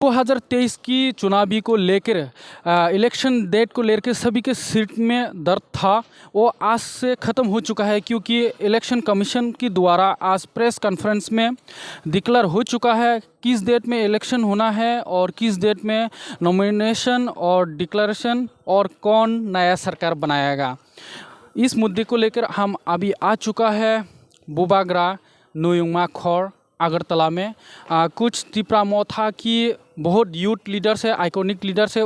2023 की चुनावी को लेकर इलेक्शन डेट को लेकर सभी के सिर में दर्द था, वो आज से ख़त्म हो चुका है क्योंकि इलेक्शन कमीशन के द्वारा आज प्रेस कॉन्फ्रेंस में डिक्लेयर हो चुका है किस डेट में इलेक्शन होना है और किस डेट में नॉमिनेशन और डिक्लेरेशन और कौन नया सरकार बनाएगा। इस मुद्दे को लेकर हम अभी आ चुका है बुबाग्रा नुयुंगमा खोर अगरतला में। कुछ तिप्रा मोथा की बहुत यूथ लीडर्स है, आइकॉनिक लीडर्स है,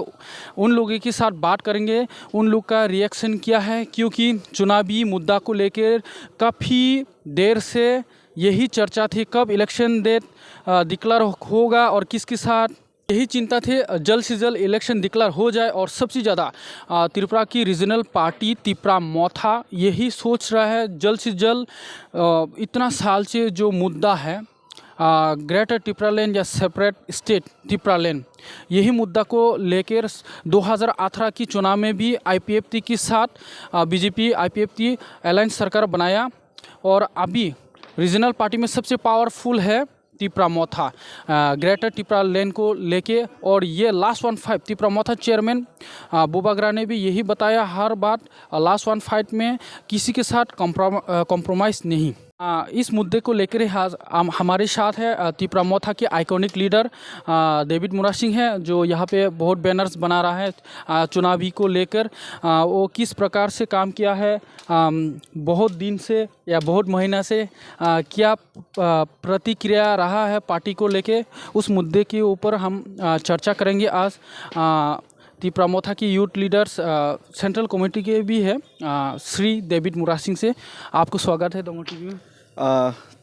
उन लोगों के साथ बात करेंगे उन लोग का रिएक्शन क्या है, क्योंकि चुनावी मुद्दा को लेकर काफ़ी देर से यही चर्चा थी कब इलेक्शन डेट डिक्लेयर होगा और किसके साथ। यही चिंता थी जल्द से जल्द इलेक्शन डिक्लेयर हो जाए और सबसे ज़्यादा त्रिपुरा की रीजनल पार्टी तिप्रा मोथा यही सोच रहा है जल्द से जल्द इतना साल से जो मुद्दा है ग्रेटर टिप्रालैंड या सेपरेट स्टेट टिप्रालैंड, यही मुद्दा को लेकर 2018 की चुनाव में भी आईपीएफटी के साथ बीजेपी आईपीएफटी अलायंस सरकार बनाया और अभी रीजनल पार्टी में सबसे पावरफुल है तिप्रा मोथा ग्रेटर टिप्रालैंड को लेके। और ये लास्ट 1 फाइट तिप्रा मोथा चेयरमैन बुबाग्रा ने भी यही बताया, हर बात लास्ट 1 फाइट में किसी के साथ कॉम्प्रोमाइज़ नहीं। इस मुद्दे को लेकर हमारे साथ है तिप्रा मोथा के आइकॉनिक लीडर डेविड मुरा सिंह है, जो यहाँ पे बहुत बैनर्स बना रहा है चुनावी को लेकर। वो किस प्रकार से काम किया है बहुत दिन से या बहुत महीना से, क्या प्रतिक्रिया रहा है पार्टी को लेके, उस मुद्दे के ऊपर हम चर्चा करेंगे आज। तिप्रा मोथा की यूथ लीडर्स सेंट्रल कमेटी के भी है श्री डेविड मुरा सिंह से आपको स्वागत है डोंगर टीवी में।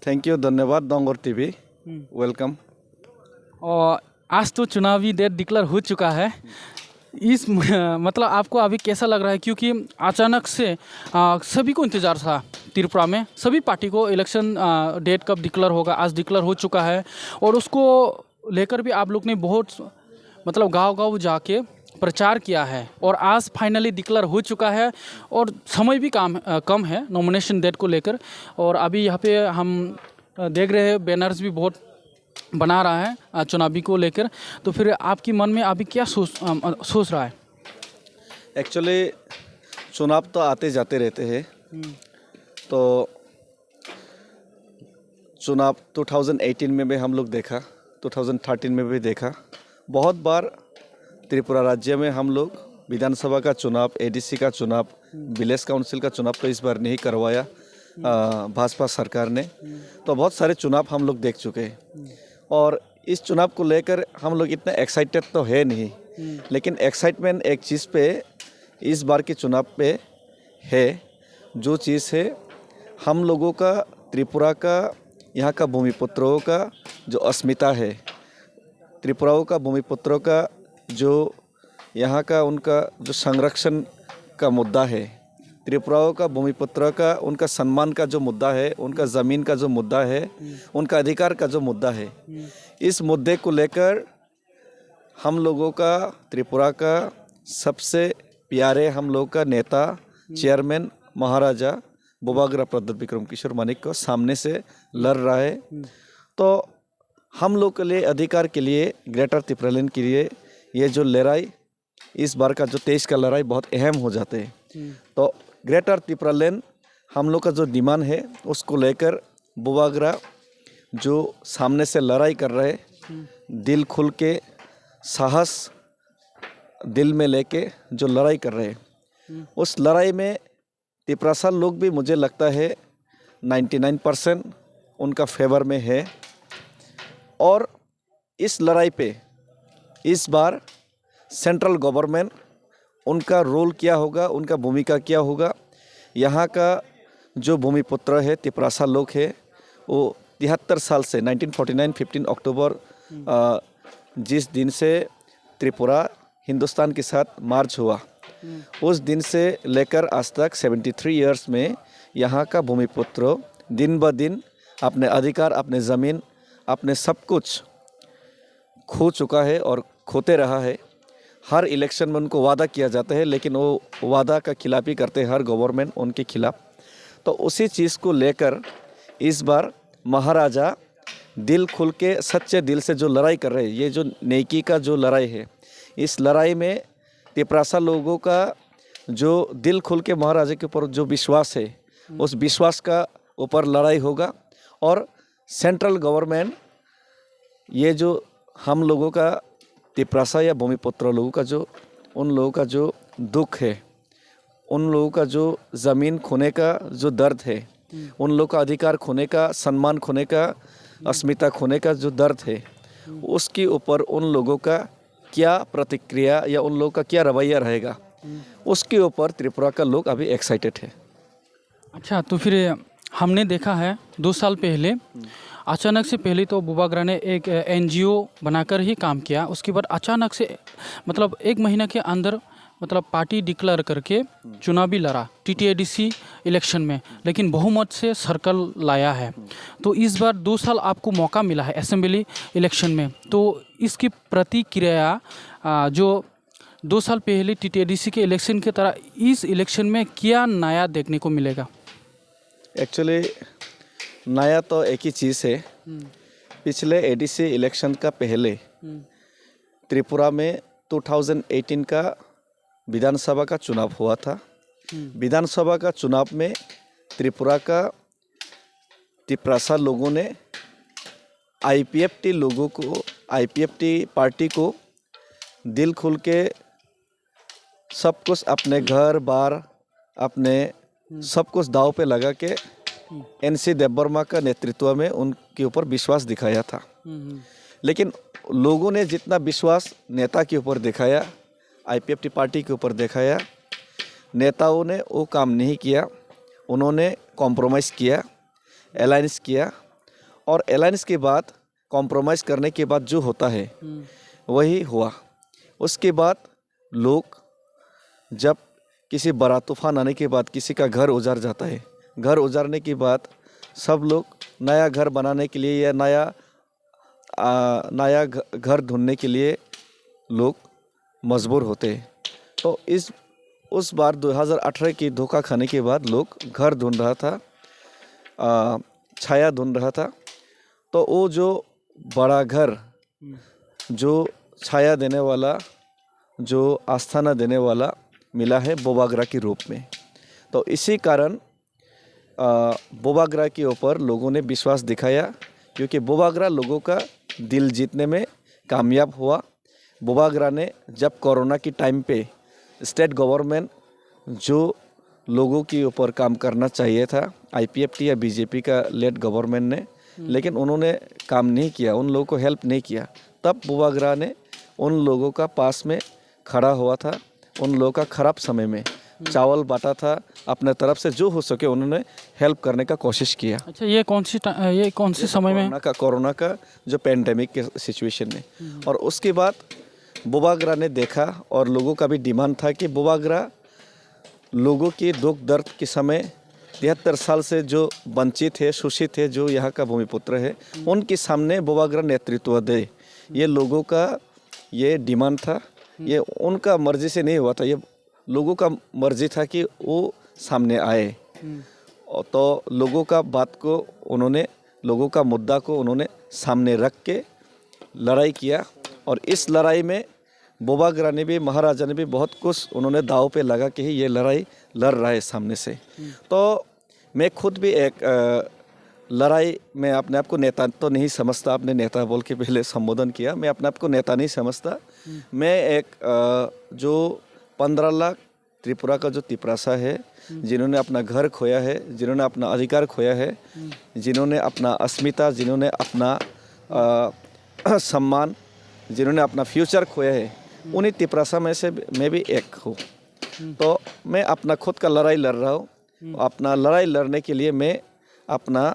थैंक यू, धन्यवाद डोंगर टीवी, वेलकम। और आज तो चुनावी डेट डिक्लेयर हो चुका है, इस मतलब आपको अभी कैसा लग रहा है, क्योंकि अचानक से सभी को इंतज़ार था त्रिपुरा में, सभी पार्टी को इलेक्शन डेट कब डिक्लेयर होगा, आज डिक्लेयर हो चुका है और उसको लेकर भी आप लोग ने बहुत मतलब गांव-गांव जाके प्रचार किया है और आज फाइनली डिक्लेयर हो चुका है और समय भी कम है नॉमिनेशन डेट को लेकर। और अभी यहाँ पे हम देख रहे हैं बैनर्स भी बहुत बना रहा है चुनावी को लेकर, तो फिर आपकी मन में अभी क्या सोच रहा है? एक्चुअली चुनाव तो आते जाते रहते हैं, तो चुनाव 2018 में भी हम लोग देखा, 2013 में भी देखा, बहुत बार त्रिपुरा राज्य में हम लोग विधानसभा का चुनाव, एडीसी का चुनाव, विलेज काउंसिल का चुनाव तो इस बार नहीं करवाया भाजपा सरकार ने, तो बहुत सारे चुनाव हम लोग देख चुके हैं और इस चुनाव को लेकर हम लोग इतना एक्साइटेड तो है नहीं, लेकिन एक्साइटमेंट एक चीज़ पे इस बार के चुनाव पे है, जो चीज़ है हम लोगों का, त्रिपुरा का, यहाँ का भूमिपुत्रों का जो अस्मिता है, त्रिपुराओं का भूमिपुत्रों का जो यहाँ का उनका जो संरक्षण का मुद्दा है, त्रिपुराओं का भूमिपुत्रों का उनका सम्मान का जो मुद्दा है, उनका ज़मीन का जो मुद्दा है, उनका अधिकार का जो मुद्दा है, इस मुद्दे को लेकर हम लोगों का, त्रिपुरा का सबसे प्यारे हम लोग का नेता चेयरमैन महाराजा बुबाग्रा प्रद्युत विक्रम किशोर मानिक को सामने से लड़ रहा है। तो हम लोग के लिए, अधिकार के लिए, ग्रेटर त्रिपुरालैंड के लिए ये जो लड़ाई, इस बार का जो 23 का लड़ाई बहुत अहम हो जाते हैं। तो ग्रेटर त्रिपुरालैंड हम लोग का जो डिमांड है उसको लेकर बुबाग्रा जो सामने से लड़ाई कर रहे, दिल खुल के, साहस दिल में लेके जो लड़ाई कर रहे, उस लड़ाई में त्रिपुरा लोग भी मुझे लगता है 99% उनका फेवर में है। और इस लड़ाई पे इस बार सेंट्रल गवर्नमेंट, उनका रोल क्या होगा, उनका भूमिका क्या होगा। यहाँ का जो भूमिपुत्र है त्रिपुरा लोग है, वो 73 साल से 1949 15 अक्टूबर जिस दिन से त्रिपुरा हिंदुस्तान के साथ मार्च हुआ, उस दिन से लेकर आज तक 73 इयर्स में यहाँ का भूमिपुत्र दिन ब दिन अपने अधिकार, अपने ज़मीन, अपने सब कुछ खो चुका है और खोते रहा है। हर इलेक्शन में उनको वादा किया जाता है, लेकिन वो वादा का खिलाफी करते हैं हर गवर्नमेंट उनके खिलाफ। तो उसी चीज़ को लेकर इस बार महाराजा दिल खुल के सच्चे दिल से जो लड़ाई कर रहे हैं, ये जो नेकी का जो लड़ाई है, इस लड़ाई में तिपरासा लोगों का जो दिल खुल के महाराजा के ऊपर जो विश्वास है, उस विश्वास का ऊपर लड़ाई होगा। और सेंट्रल गवर्नमेंट ये जो हम लोगों का तिपरासा या भूमिपुत्र लोगों का जो उन लोगों का जो दुख है, उन लोगों का जो ज़मीन खोने का जो दर्द है, उन लोगों का अधिकार खोने का, सम्मान खोने का, अस्मिता खोने का जो दर्द है, उसके ऊपर उन लोगों का क्या प्रतिक्रिया या उन लोगों का क्या रवैया रहेगा, उसके ऊपर त्रिपुरा का लोग अभी एक्साइटेड है। अच्छा, तो फिर हमने देखा है 2 साल पहले अचानक से, पहले तो बुबागरा ने एक एनजीओ बनाकर ही काम किया, उसके बाद अचानक से मतलब 1 महीना के अंदर मतलब पार्टी डिक्लेयर करके चुनावी लड़ा टीटीएडीसी इलेक्शन में, लेकिन बहुमत से सर्कल लाया है। तो इस बार 2 साल आपको मौका मिला है असेंबली इलेक्शन में, तो इसकी प्रतिक्रिया जो 2 साल पहले टीटीएडीसी के इलेक्शन की तरह इस इलेक्शन में क्या नया देखने को मिलेगा? एक्चुअली नया तो एक ही चीज़ है। पिछले एडीसी इलेक्शन का पहले त्रिपुरा में 2018 का विधानसभा का चुनाव हुआ था। विधानसभा का चुनाव में त्रिपुरा का तिपरासा लोगों ने आईपीएफटी लोगों को, आईपीएफटी पार्टी को दिल खुल के सब कुछ अपने घर बार अपने सब कुछ दाव पे लगा के एनसी देवबर्मा का नेतृत्व में उनके ऊपर विश्वास दिखाया था। लेकिन लोगों ने जितना विश्वास नेता के ऊपर दिखाया, आईपीएफटी पार्टी के ऊपर दिखाया, नेताओं ने वो काम नहीं किया। उन्होंने कॉम्प्रोमाइज़ किया, अलायंस किया, और अलायंस के बाद कॉम्प्रोमाइज़ करने के बाद जो होता है वही हुआ। उसके बाद लोग जब किसी बड़ा तूफान आने के बाद किसी का घर उजाड़ जाता है, घर उजाड़ने के बाद सब लोग नया घर बनाने के लिए या नया घर ढूंढने के लिए लोग मजबूर होते हैं। तो उस बार 2018 की धोखा खाने के बाद लोग घर ढूंढ रहा था, छाया ढूंढ रहा था। तो वो जो बड़ा घर, जो छाया देने वाला, जो आस्थाना देने वाला मिला है बोबागरा के रूप में। तो इसी कारण बोबागरा के ऊपर लोगों ने विश्वास दिखाया, क्योंकि बोबागरा लोगों का दिल जीतने में कामयाब हुआ। बोबागरा ने जब कोरोना की टाइम पे स्टेट गवर्नमेंट जो लोगों के ऊपर काम करना चाहिए था, आईपीएफटी या बीजेपी का लेड गवर्नमेंट ने, लेकिन उन्होंने काम नहीं किया, उन लोगों को हेल्प नहीं किया। तब बोबागरा ने उन लोगों का पास में खड़ा हुआ था, उन लोगों का ख़राब समय में चावल बांटा था, अपने तरफ से जो हो सके उन्होंने हेल्प करने का कोशिश किया। अच्छा, ये कौन सी समय में? कोरोना का जो पेंडेमिक के सिचुएशन में। और उसके बाद बोबागरा ने देखा, और लोगों का भी डिमांड था कि बोबागरा लोगों की दुख दर्द के समय 73 साल से जो वंचित है, शोषित है, जो यहाँ का भूमिपुत्र है, उनके सामने बोबागरा नेतृत्व दे। ये लोगों का ये डिमांड था, ये उनका मर्जी से नहीं हुआ था, ये लोगों का मर्जी था कि वो सामने आए। तो लोगों का बात को उन्होंने, लोगों का मुद्दा को उन्होंने सामने रख के लड़ाई किया। और इस लड़ाई में बोबागरा ने भी, महाराजा ने भी बहुत कुछ उन्होंने दाव पे लगा कि ये लड़ाई लड़ रहा है सामने से। तो मैं खुद भी एक लड़ाई में अपने आप को नेता तो नहीं समझता, आपने नेता बोल के पहले संबोधन किया, मैं अपने आप को नेता नहीं समझता। मैं एक जो 15 लाख त्रिपुरा का जो तिपरासा है, जिन्होंने अपना घर खोया है, जिन्होंने अपना अधिकार खोया है, जिन्होंने अपना अस्मिता, जिन्होंने अपना सम्मान, जिन्होंने अपना फ्यूचर खोया है, उन्हीं तिपरासा में से मैं भी एक हूँ। तो मैं अपना खुद का लड़ाई लड़ रहा हूँ। अपना लड़ाई लड़ने के लिए मैं अपना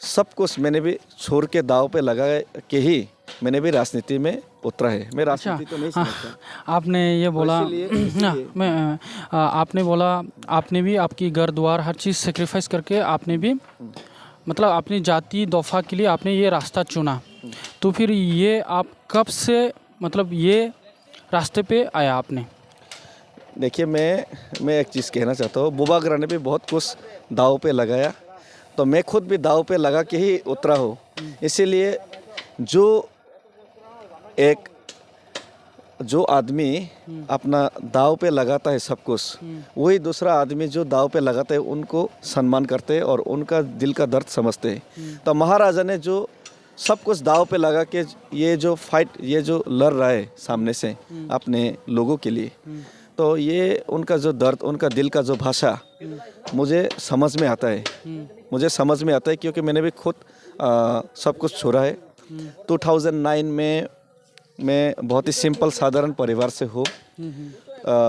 सब कुछ मैंने भी छोड़ के दाव पे लगा के ही मैंने भी राजनीति में उतरा है। मैं राजनीति तो नहीं समझता। आपने ये बोला आपने बोला आपने भी आपकी घर द्वार हर चीज़ सेक्रीफाइस करके आपने भी मतलब अपनी जाति दफा के लिए आपने ये रास्ता चुना। तो फिर ये आप कब से मतलब ये रास्ते पे आया आपने? देखिए, मैं एक चीज़ कहना चाहता हूँ, बोबागरा ने भी बहुत कुछ दाव पे लगाया, तो मैं खुद भी दाव पे लगा के ही उतरा हूँ। इसीलिए जो आदमी अपना दाव पे लगाता है सब कुछ, वही दूसरा आदमी जो दाव पे लगाता है उनको सम्मान करते हैं और उनका दिल का दर्द समझते हैं। तो महाराजा ने जो सब कुछ दाव पे लगा के ये जो फाइट, ये जो लड़ रहा है सामने से अपने लोगों के लिए, तो ये उनका जो दर्द, उनका दिल का जो भाषा मुझे समझ में आता है। मुझे समझ में आता है क्योंकि मैंने भी खुद सब कुछ छोड़ा है। 2009 में मैं बहुत ही सिंपल साधारण परिवार से हूँ।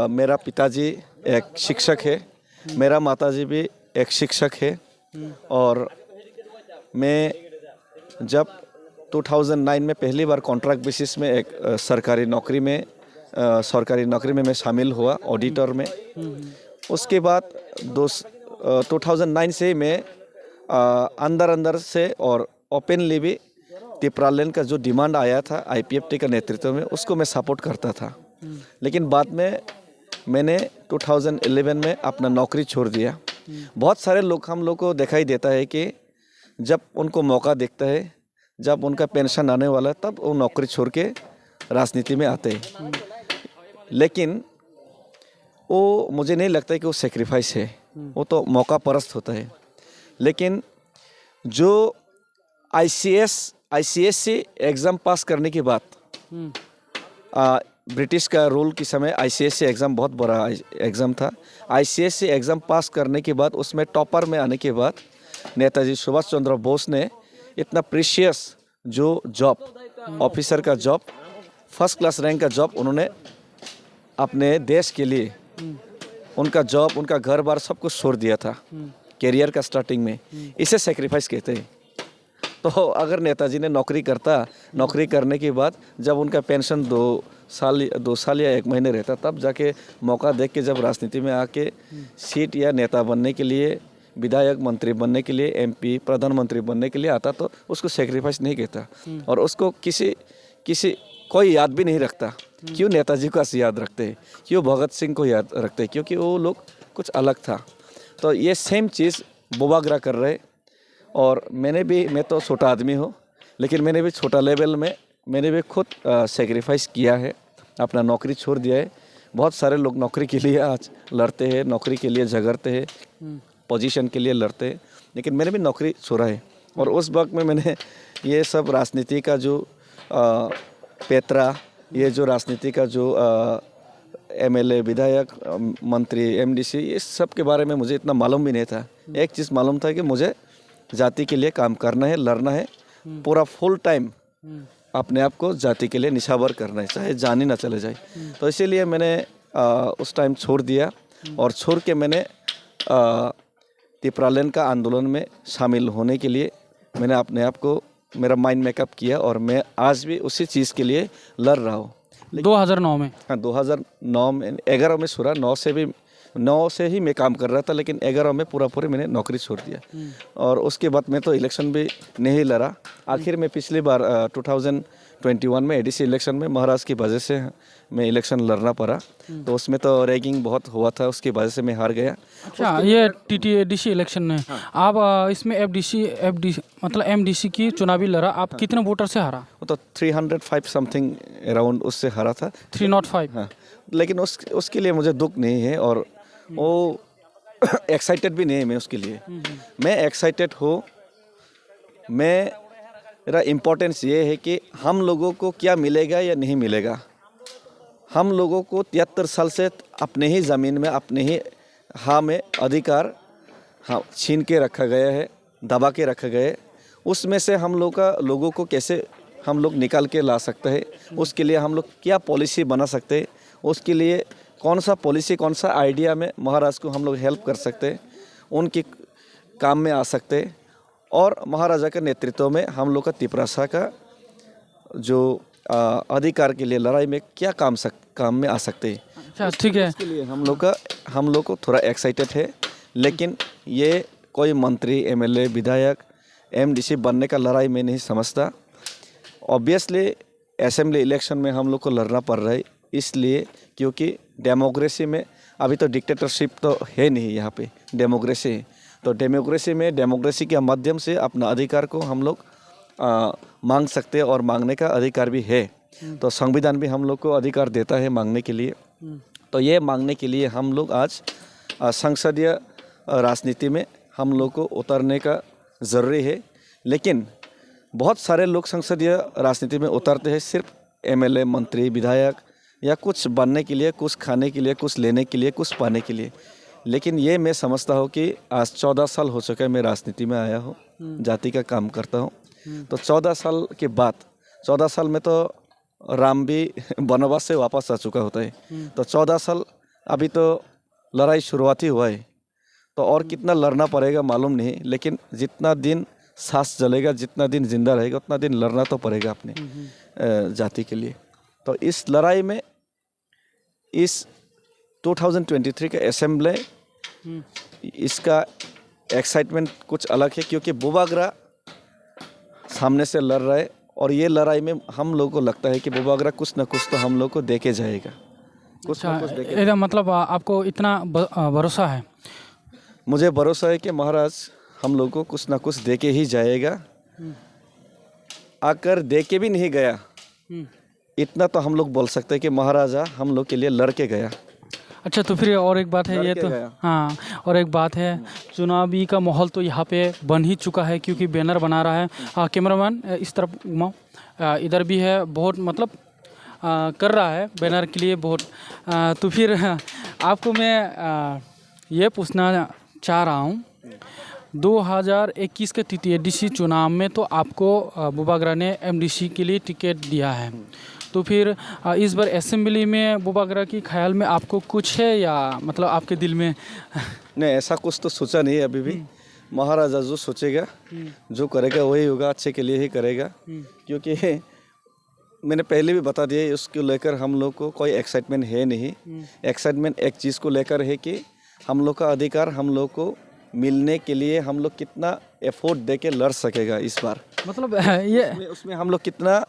मेरा पिताजी एक शिक्षक है, मेरा माताजी भी एक शिक्षक है, और मैं जब 2009 में पहली बार कॉन्ट्रैक्ट बेसिस में एक सरकारी नौकरी में मैं शामिल हुआ, ऑडिटर में। उसके बाद 2009 से मैं अंदर से और ओपनली भी तिपरालैंड का जो डिमांड आया था आईपीएफटी का नेतृत्व में, उसको मैं सपोर्ट करता था। लेकिन बाद में मैंने 2011 में अपना नौकरी छोड़ दिया। बहुत सारे लोग, हम लोग को दिखाई देता है कि जब उनको मौका दिखता है, जब उनका पेंशन आने वाला है, तब वो नौकरी छोड़ के राजनीति में आते हैं। लेकिन वो मुझे नहीं लगता है कि वो सेक्रीफाइस है, वो तो मौका परस्त होता है। लेकिन जो आईसीएससी एग्ज़ाम पास करने के बाद, ब्रिटिश का रूल के समय आईसीएससी एग्ज़ाम बहुत बड़ा एग्ज़ाम था। आईसीएससी एग्ज़ाम पास करने के बाद, उसमें टॉपर में आने के बाद, नेताजी सुभाष चंद्र बोस ने इतना प्रीशियस जो जॉब, ऑफिसर का जॉब, फर्स्ट क्लास रैंक का जॉब, उन्होंने अपने देश के लिए उनका जॉब, उनका घर बार सब कुछ छोड़ दिया था कैरियर का स्टार्टिंग में। इसे सेक्रीफाइस कहते हैं। तो अगर नेताजी ने नौकरी करने के बाद जब उनका पेंशन 2 साल या 1 महीने रहता, तब जाके मौका देख के जब राजनीति में आके सीट या नेता बनने के लिए, विधायक, मंत्री बनने के लिए, एमपी, प्रधानमंत्री बनने के लिए आता, तो उसको सेक्रीफाइस नहीं कहता। और उसको कोई याद भी नहीं रखता। क्यों नेताजी को याद रखते हैं, क्यों भगत सिंह को याद रखते हैं? क्योंकि वो लोग कुछ अलग था। तो ये सेम चीज़ बोबागरा कर रहे। और मैं तो छोटा आदमी हूँ, लेकिन मैंने भी छोटा लेवल में मैंने भी खुद सेक्रीफाइस किया है, अपना नौकरी छोड़ दिया है। बहुत सारे लोग नौकरी के लिए आज लड़ते हैं, नौकरी के लिए झगड़ते हैं, पोजीशन के लिए लड़ते हैं, लेकिन मैंने भी नौकरी छोड़ा है। और उस वक्त में मैंने ये सब राजनीति का जो पेतरा, ये जो राजनीति का जो एमएलए, विधायक, मंत्री, एमडीसी, ये सब के बारे में मुझे इतना मालूम भी नहीं था। एक चीज़ मालूम था कि मुझे जाति के लिए काम करना है, लड़ना है, पूरा फुल टाइम अपने आप को जाति के लिए निछावर करना है, चाहे जान ही ना चले जाए। तो इसीलिए मैंने उस टाइम छोड़ दिया, और छोड़ के मैंने तिपरालैंड का आंदोलन में शामिल होने के लिए मैंने अपने आप को, मेरा माइंड मेकअप किया, और मैं आज भी उसी चीज़ के लिए लड़ रहा हूँ। 2009 में? हाँ, 2009 में, 11 में छोड़ा, 9 से ही मैं काम कर रहा था, लेकिन 11 में पूरी मैंने नौकरी छोड़ दिया। और उसके बाद मैं तो इलेक्शन भी नहीं लड़ा। आखिर में पिछली बार 2021 में एडीसी इलेक्शन में महाराज की वजह से मैं इलेक्शन लड़ना पड़ा, तो उसमें तो रैगिंग बहुत हुआ था, उसकी वजह से मैं हार गया। अच्छा, ये एडीसी इलेक्शन में आप इसमें मतलब एमडीसी की चुनावी लड़ा, आप कितने वोटर से हारा? वो तो 305 समथिंग अराउंड उससे हारा था। 305? हाँ। लेकिन उसके लिए मुझे दुख नहीं है, और वो एक्साइटेड भी नहीं है मैं उसके लिए। मैं एक्साइटेड हूँ। मेरा इम्पोर्टेंस ये है कि हम लोगों को क्या मिलेगा या नहीं मिलेगा। हम लोगों को 73 साल से अपने ही ज़मीन में, अपने ही में अधिकार छीन के रखा गया है, दबा के रखा गया है। उसमें से लोगों को कैसे हम लोग निकाल के ला सकते हैं, उसके लिए हम लोग क्या पॉलिसी बना सकते हैं, उसके लिए कौन सा पॉलिसी, कौन सा आइडिया में महाराज को हम लोग हेल्प कर सकते हैं, उनके काम में आ सकते हैं। और महाराजा के नेतृत्व में हम लोग का तिपरासा का जो अधिकार के लिए लड़ाई में क्या काम में आ सकते हैं। अच्छा, ठीक है। इसके लिए हम लोग को थोड़ा एक्साइटेड है। लेकिन ये कोई मंत्री, एमएलए, विधायक, एमडीसी बनने का लड़ाई में नहीं समझता। ऑब्वियसली असेंबली इलेक्शन में हम लोग को लड़ना पड़ रहा है, इसलिए क्योंकि डेमोक्रेसी में अभी तो डिक्टेटरशिप तो है नहीं, यहाँ पे डेमोक्रेसी है। तो डेमोक्रेसी के माध्यम से अपना अधिकार को हम लोग मांग सकते हैं और मांगने का अधिकार भी है। तो संविधान भी हम लोग को अधिकार देता है मांगने के लिए। तो ये मांगने के लिए हम लोग आज संसदीय राजनीति में हम लोग को उतरने का ज़रूरी है। लेकिन बहुत सारे लोग संसदीय राजनीति में उतरते हैं सिर्फ एमएलए, मंत्री, विधायक या कुछ बनने के लिए, कुछ खाने के लिए, कुछ लेने के लिए, कुछ पाने के लिए। लेकिन ये मैं समझता हूँ कि आज 14 साल हो चुका है मैं राजनीति में आया हूँ, जाति का काम करता हूँ। तो 14 साल के बाद 14 साल में तो राम भी वनवास से वापस आ चुका होता है। तो 14 साल अभी तो लड़ाई शुरुआत ही हुआ है। तो और कितना लड़ना पड़ेगा मालूम नहीं, लेकिन जितना दिन सांस जलेगा, जितना दिन जिंदा रहेगा, उतना दिन लड़ना तो पड़ेगा अपने जाति के लिए। तो इस लड़ाई में इस 2023 का असेंबली इसका एक्साइटमेंट कुछ अलग है, क्योंकि बुबागरा सामने से लड़ रहा है और ये लड़ाई में हम लोगों को लगता है कि बुबागरा कुछ ना कुछ तो हम लोग को देके जाएगा, कुछ ना कुछ देके। इसका मतलब आपको इतना भरोसा है? मुझे भरोसा है कि महाराज हम लोग को कुछ ना कुछ देके ही जाएगा। आकर देके भी नहीं गया, इतना तो हम लोग बोल सकते हैं कि महाराजा हम लोग के लिए लड़ के गया। अच्छा, तो फिर और एक बात है, ये तो हाँ, और एक बात है, चुनावी का माहौल तो यहाँ पे बन ही चुका है, क्योंकि बैनर बना रहा है। कैमरामैन इस तरफ घुमाओ, इधर भी है, बहुत मतलब कर रहा है बैनर के लिए बहुत। तो फिर आपको मैं ये पूछना चाह रहा हूँ, 2021 के TTADC चुनाव में तो आपको बुबागरा ने MDC के लिए टिकट दिया है। तो फिर इस बार असेंबली में बुबागरा की ख्याल में आपको कुछ है या मतलब आपके दिल में? नहीं, ऐसा कुछ तो सोचा नहीं है अभी भी। महाराजा जो सोचेगा, जो करेगा वही होगा, अच्छे के लिए ही करेगा। क्योंकि मैंने पहले भी बता दिया, उसको लेकर हम लोग को कोई एक्साइटमेंट है नहीं। एक्साइटमेंट एक चीज़ को लेकर है कि हम लोग का अधिकार हम लोग को मिलने के लिए हम लोग कितना एफर्ट दे के लड़ सकेगा इस बार। मतलब ये उसमें हम लोग कितना,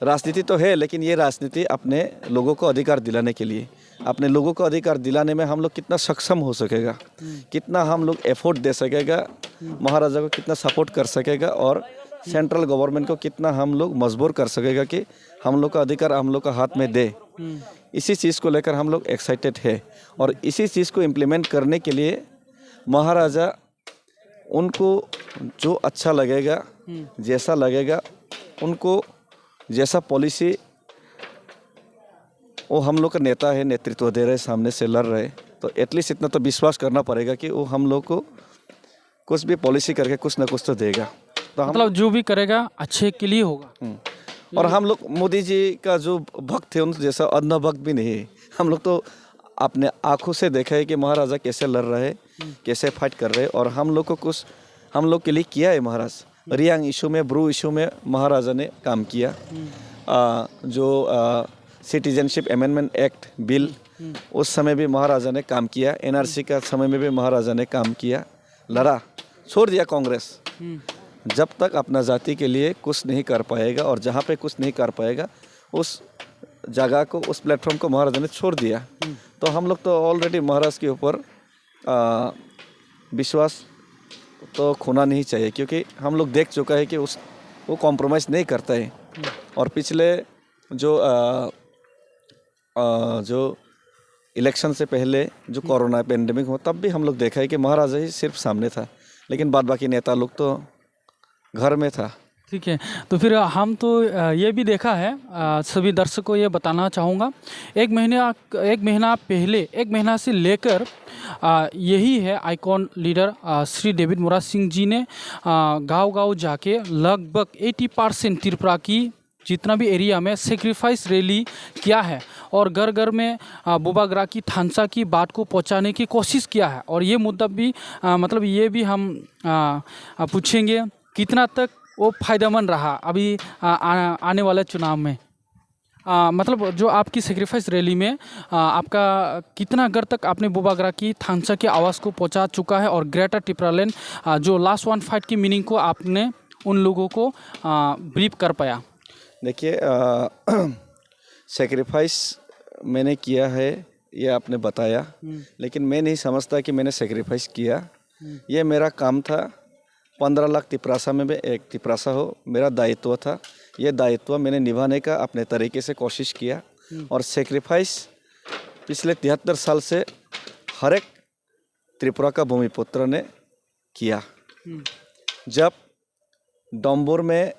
राजनीति तो है लेकिन ये राजनीति अपने लोगों को अधिकार दिलाने के लिए, अपने लोगों को अधिकार दिलाने में हम लोग कितना सक्षम हो सकेगा, कितना हम लोग एफर्ट दे सकेगा, महाराजा को कितना सपोर्ट कर सकेगा और सेंट्रल गवर्नमेंट को कितना हम लोग मजबूर कर सकेगा कि हम लोग का अधिकार हम लोग का हाथ में दे। इसी चीज़ को लेकर हम लोग एक्साइटेड है और इसी चीज़ को इम्प्लीमेंट करने के लिए महाराजा उनको जो अच्छा लगेगा, जैसा लगेगा उनको, जैसा पॉलिसी वो हम लोग का नेता है, नेतृत्व दे रहे, सामने से लड़ रहे, तो एटलीस्ट इतना तो विश्वास करना पड़ेगा कि वो हम लोग को कुछ भी पॉलिसी करके कुछ ना कुछ तो देगा। तो मतलब जो भी करेगा अच्छे के लिए होगा। और हम लोग मोदी जी का जो भक्त थे उन जैसा अंधा भक्त भी नहीं है। हम लोग तो अपने आंखों से देखा है कि महाराजा कैसे लड़ रहे हैं, कैसे फाइट कर रहे हैं, और हम लोग को कुछ हम लोग के लिए किया है। महाराज रियांग इशू में, ब्रू इशू में महाराजा ने काम किया। जो सिटीजनशिप अमेंडमेंट एक्ट बिल, उस समय भी महाराजा ने काम किया। NRC का समय में भी महाराजा ने काम किया, लड़ा, छोड़ दिया कांग्रेस। जब तक अपना जाति के लिए कुछ नहीं कर पाएगा और जहाँ पे कुछ नहीं कर पाएगा उस जगह को, उस प्लेटफॉर्म को महाराजा ने छोड़ दिया। तो हम लोग तो ऑलरेडी महाराज के ऊपर विश्वास तो खोना नहीं चाहिए, क्योंकि हम लोग देख चुका है कि वो कॉम्प्रोमाइज़ नहीं करता है। और पिछले जो इलेक्शन से पहले जो कोरोना पेंडेमिक हो, तब भी हम लोग देखा है कि महाराजा ही सिर्फ सामने था, लेकिन बाद बाकी नेता लोग तो घर में था। ठीक है, तो फिर हम तो ये भी देखा है, सभी दर्शकों को ये बताना चाहूँगा, एक महीना से लेकर यही है icon leader Shri David Morar Singh ji ने गांव-गांव जाके लगभग 80% त्रिपुरा की जितना भी एरिया में सेक्रीफाइस रैली किया है और घर घर में बुबागरा की थानसा की बात को पहुंचाने की कोशिश किया है। और ये मुद्दा भी मतलब ये भी हम पूछेंगे कितना तक वो फायदेमंद रहा अभी आने वाले चुनाव में। मतलब जो आपकी सेक्रीफाइस रैली में आपका कितना घर तक आपने बुबागरा की थानसा की आवाज़ को पहुंचा चुका है, और ग्रेटर टिपरालैंड जो लास्ट वन फाइट की मीनिंग को आपने उन लोगों को ब्रीफ कर पाया? देखिए, सेक्रीफाइस मैंने किया है ये आपने बताया, लेकिन मैं नहीं समझता कि मैंने सेक्रीफाइस किया। ये मेरा काम था 15 लाख तिपरासा में भी एक तिपरासा हो, मेरा दायित्व था। ये दायित्व मैंने निभाने का अपने तरीके से कोशिश किया और सेक्रीफाइस पिछले 73 साल से हर एक त्रिपुरा का भूमिपुत्र ने किया। जब डम्बोर में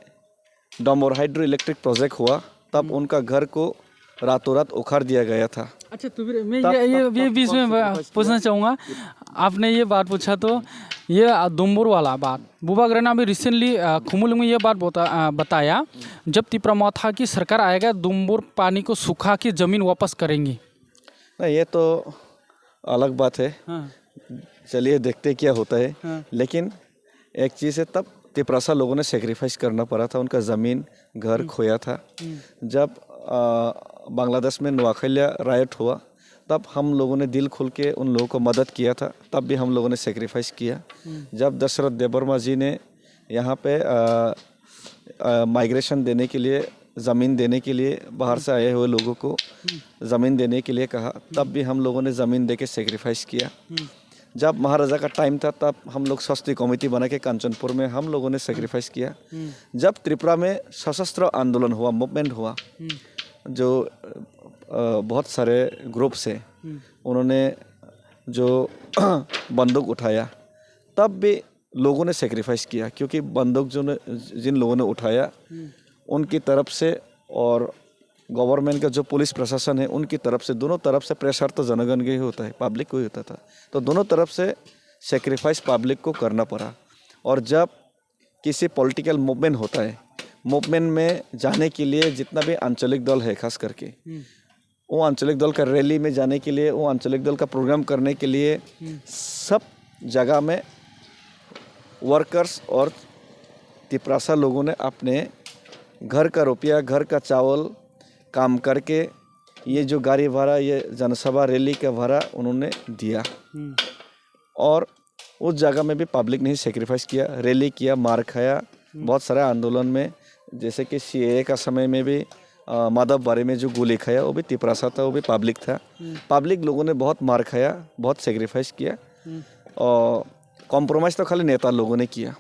डम्बोर हाइड्रो इलेक्ट्रिक प्रोजेक्ट हुआ तब उनका घर को रातों रात उखाड़ दिया गया था। अच्छा, तो फिर मैं ये बीच में पूछना चाहूँगा, आपने ये बात पूछा तो ये दुम्बुर वाला बात बुबागरा ने अभी रिसेंटली खुमुल में ये बात बताया जब तिपरामथा की सरकार आएगा दुम्बुर पानी को सुखा के ज़मीन वापस करेंगी। नहीं, ये तो अलग बात है। हाँ। चलिए देखते क्या होता है। हाँ। लेकिन एक चीज़ है, तब तिपरासा लोगों ने सेक्रीफाइस करना पड़ा था, उनका ज़मीन घर खोया था। जब बांग्लादेश में नुआखैलिया राइट हुआ तब हम लोगों ने दिल खोल के उन लोगों को मदद किया था, तब भी हम लोगों ने सेक्रीफाइस किया। जब दशरथ देवर्मा जी ने यहाँ पे माइग्रेशन देने के लिए, ज़मीन देने के लिए, बाहर से आए हुए लोगों को ज़मीन देने के लिए कहा, तब भी हम लोगों ने ज़मीन दे के सेक्रीफाइस किया। जब महाराजा का टाइम था तब हम लोग सस्ती कमेटी बना के कांचनपुर में हम लोगों ने सेक्रीफाइस किया। जब त्रिपुरा में सशस्त्र आंदोलन हुआ, मूवमेंट हुआ, जो बहुत सारे ग्रुप्स हैं, उन्होंने जो बंदूक उठाया तब भी लोगों ने सेक्रीफाइस किया, क्योंकि बंदूक जिन लोगों ने उठाया उनकी तरफ से और गवर्नमेंट का जो पुलिस प्रशासन है उनकी तरफ से, दोनों तरफ से प्रेशर तो जनगण के ही होता है, पब्लिक को ही होता था। तो दोनों तरफ से सेक्रीफाइस पब्लिक को करना पड़ा। और जब किसी पॉलिटिकल मूवमेंट होता है, मूवमेंट में जाने के लिए जितना भी आंचलिक दल है, खास करके वो आंचलिक दल का रैली में जाने के लिए, वो आंचलिक दल का प्रोग्राम करने के लिए सब जगह में वर्कर्स और तिपरासा लोगों ने अपने घर का रुपया, घर का चावल काम करके ये जो गाड़ी भाड़ा, ये जनसभा रैली का भाड़ा उन्होंने दिया। और उस जगह में भी पब्लिक ने सेक्रीफाइस किया, रैली किया, मार खाया बहुत सारे आंदोलन में। जैसे कि CAA का समय में भी माधव बारे में जो गोली खाया वो भी तिपरासा था, वो भी पब्लिक था। पब्लिक लोगों ने बहुत मार खाया, बहुत सेक्रीफाइस किया। और कॉम्प्रोमाइज़ तो खाली नेता लोगों ने किया,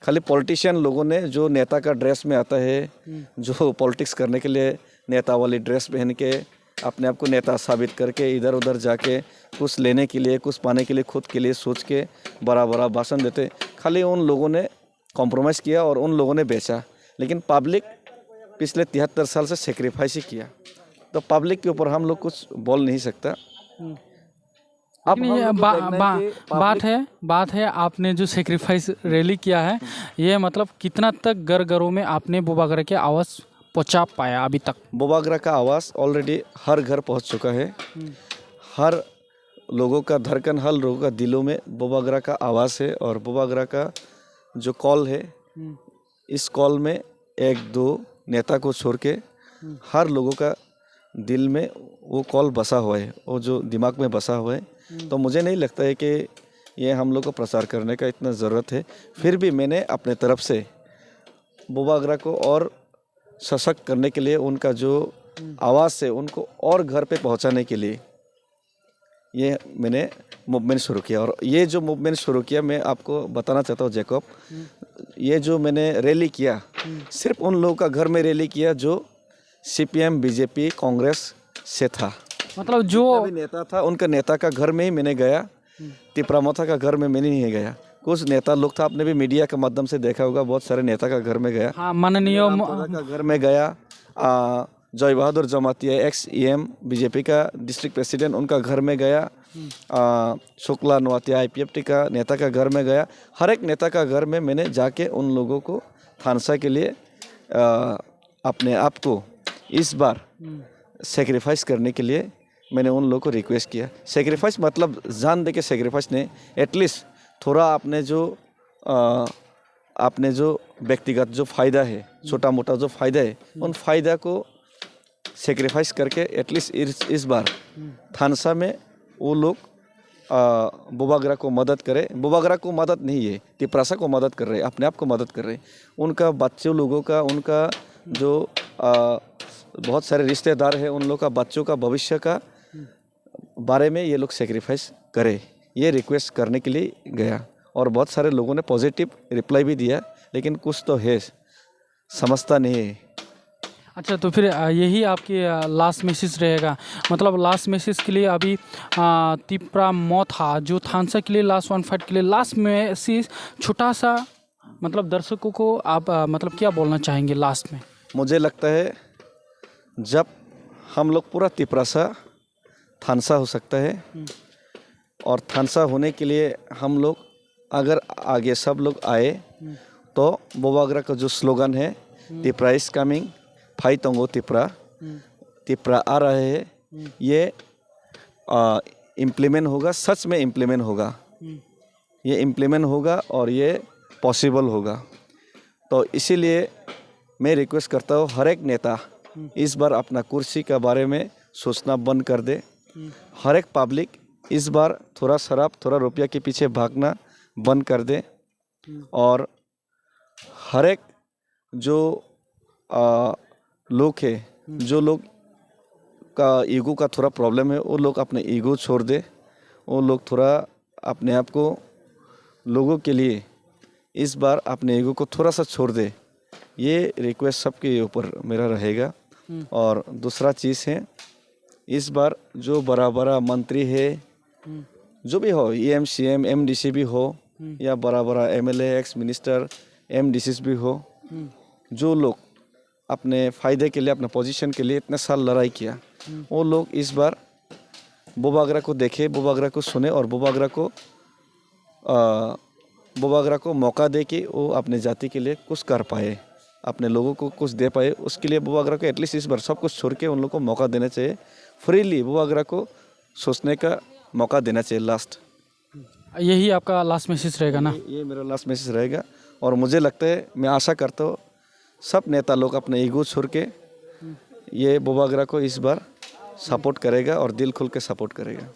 खाली पॉलिटिशियन लोगों ने, जो नेता का ड्रेस में आता है, जो पॉलिटिक्स करने के लिए नेता वाली ड्रेस पहन के अपने आप को नेता साबित करके इधर उधर जाके कुछ लेने के लिए, कुछ पाने के लिए, खुद के लिए सोच के बड़ा बड़ा भाषण देते, खाली उन लोगों ने कॉम्प्रोमाइज़ किया और उन लोगों ने बेचा। लेकिन पब्लिक पिछले 73 साल से सेक्रीफाइस ही किया, तो पब्लिक के ऊपर हम लोग कुछ बोल नहीं सकता। अब ये बात है आपने जो सेक्रीफाइस रैली किया है, ये मतलब कितना तक घर घरों में आपने बुबागरा के आवाज़ पहुंचा पाया अभी तक? बुबागरा का आवाज़ ऑलरेडी हर घर पहुंच चुका है। हर लोगों का धड़कन, हर लोगों का दिलों में बुबागरा का आवाज़ है। और बुबागरा का जो कॉल है, इस कॉल में एक दो नेता को छोड़ के हर लोगों का दिल में वो कॉल बसा हुआ है, वो जो दिमाग में बसा हुआ है। तो मुझे नहीं लगता है कि ये हम लोग को प्रचार करने का इतना ज़रूरत है। फिर भी मैंने अपने तरफ से बुबागरा को और सशक्त करने के लिए, उनका जो आवाज़ है उनको और घर पे पहुंचाने के लिए ये मैंने मूवमेंट शुरू किया। और ये जो मूवमेंट शुरू किया, मैं आपको बताना चाहता हूँ जैकब, ये जो मैंने रैली किया, सिर्फ उन लोगों का घर में रैली किया जो CPM, BJP, कांग्रेस से था। मतलब जो भी नेता था उनका नेता का घर में ही मैंने गया, तिपरामथा का घर में मैंने नहीं गया। कुछ नेता लोग था, आपने भी मीडिया के माध्यम से देखा होगा, बहुत सारे नेता का घर में गया। हाँ, माननीय का घर में गया। जय बहादुर जमातिया ex-EM BJP का डिस्ट्रिक्ट प्रेसिडेंट, उनका घर में गया। शुक्ला नवातिया IPFT का नेता का घर में गया। हर एक नेता का घर में मैंने जाके उन लोगों को थानसा के लिए अपने आप को इस बार सेक्रीफाइस करने के लिए मैंने उन लोगों को रिक्वेस्ट किया। सेक्रीफाइस मतलब जान दे के सेक्रीफाइस नहीं, एटलीस्ट थोड़ा आपने जो व्यक्तिगत जो फ़ायदा है, छोटा मोटा जो फ़ायदा है, उन फ़ायदा को सेक्रीफाइस करके एटलीस्ट इस बार थानसा में वो लोग बुबागरा को मदद करे। बुबागरा को मदद नहीं है, तिपरासा को मदद कर रहे, अपने आप को मदद कर रहे। उनका बच्चों लोगों का, उनका जो बहुत सारे रिश्तेदार हैं, उन लोगों का बच्चों का भविष्य का बारे में ये लोग सेक्रीफाइस करे, ये रिक्वेस्ट करने के लिए गया। और बहुत सारे लोगों ने पॉजिटिव रिप्लाई भी दिया, लेकिन कुछ तो है समझता नहीं है। अच्छा, तो फिर यही आपकी लास्ट मैसेज रहेगा, मतलब लास्ट मैसेज के लिए अभी तिप्रा मोथा जो थानसा के लिए लास्ट 1 फाइट के लिए लास्ट मैसेज छोटा सा, मतलब दर्शकों को आप मतलब क्या बोलना चाहेंगे लास्ट में? मुझे लगता है जब हम लोग पूरा तिप्रा सा थानसा हो सकता है, और थानसा होने के लिए हम लोग अगर आगे सब लोग आए तो बोबाग्रा का जो स्लोगन है तिप्रा इज कमिंग, फाई तंगो तिप्रा, तिप्रा आ रहे हैं, ये इम्प्लीमेंट होगा, सच में इम्प्लीमेंट होगा, ये इम्प्लीमेंट होगा और ये पॉसिबल होगा। तो इसीलिए मैं रिक्वेस्ट करता हूँ हर एक नेता इस बार अपना कुर्सी के बारे में सोचना बंद कर दे। हर एक पब्लिक इस बार थोड़ा शराब थोड़ा रुपया के पीछे भागना बंद कर दे, और हर एक जो लोग है, जो लोग का ईगो का थोड़ा प्रॉब्लम है, वो लोग अपने ईगो छोड़ दे, वो लोग थोड़ा अपने आप को लोगों के लिए इस बार अपने ईगो को थोड़ा सा छोड़ दे। ये रिक्वेस्ट सबके ऊपर मेरा रहेगा। और दूसरा चीज़ है, इस बार जो बड़ा बड़ा मंत्री है, जो भी हो, EM CM MDC भी हो, या बड़ा बड़ा MLA एक्स मिनिस्टर MDCs भी हो, जो लोग अपने फ़ायदे के लिए अपने पोजीशन के लिए इतने साल लड़ाई किया, वो लोग इस बार बोबाग्रा को देखे, बोबाग्रा को सुने, और बोबाग्रा को मौका दे कि वो अपने जाति के लिए कुछ कर पाए, अपने लोगों को कुछ दे पाए। उसके लिए बोबाग्रा को एटलीस्ट इस बार सब कुछ छोड़ के उन लोगों को मौका देना चाहिए। फ्रीली बोबाग्रा को सोचने का मौका देना चाहिए। लास्ट यही आपका लास्ट मैसेज रहेगा ना? ये मेरा लास्ट मैसेज रहेगा। और मुझे लगता है, मैं आशा करता हूँ सब नेता लोग अपने ईगो छोड़ के ये बोबाग्रा को इस बार सपोर्ट करेगा और दिल खुल के सपोर्ट करेगा।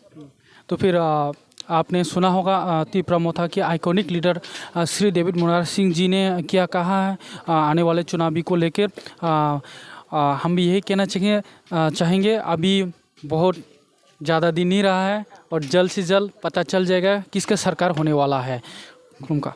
तो फिर आपने सुना होगा तिप्रा मोथा के iconic leader Shri David Monar Singh ji ने क्या कहा है आने वाले चुनावी को लेकर। हम भी यही कहना चाहेंगे अभी बहुत ज़्यादा दिन नहीं रहा है और जल्द से जल्द पता चल जाएगा किसका सरकार होने वाला है उनका।